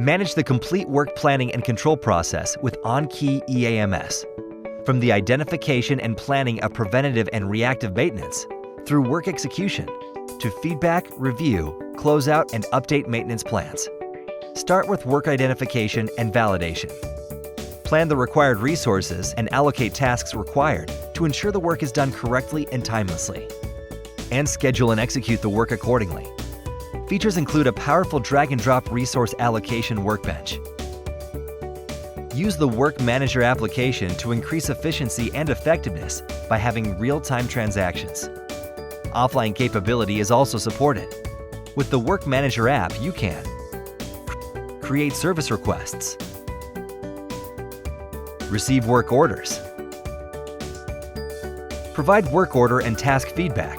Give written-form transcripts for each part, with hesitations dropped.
Manage the complete work planning and control process with On Key EAMS. From the identification and planning of preventative and reactive maintenance, through work execution, to feedback, review, closeout, and update maintenance plans. Start with work identification and validation. Plan the required resources and allocate tasks required to ensure the work is done correctly and timelessly. And schedule and execute the work accordingly. Features include a powerful drag-and-drop resource allocation workbench. Use the Work Manager application to increase efficiency and effectiveness by having real-time transactions. Offline capability is also supported. With the Work Manager app, you can create service requests, receive work orders, provide work order and task feedback,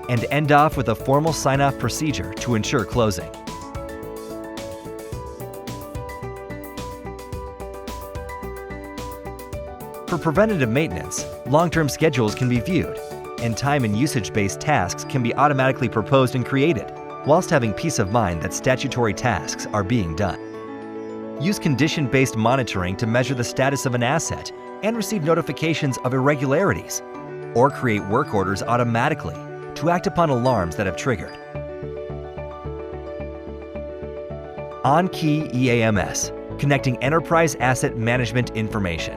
and end off with a formal sign-off procedure to ensure closing. For preventative maintenance, long-term schedules can be viewed, and time and usage-based tasks can be automatically proposed and created, whilst having peace of mind that statutory tasks are being done. Use condition-based monitoring to measure the status of an asset and receive notifications of irregularities, or create work orders automatically to act upon alarms that have triggered. On Key EAMS, connecting enterprise asset management information.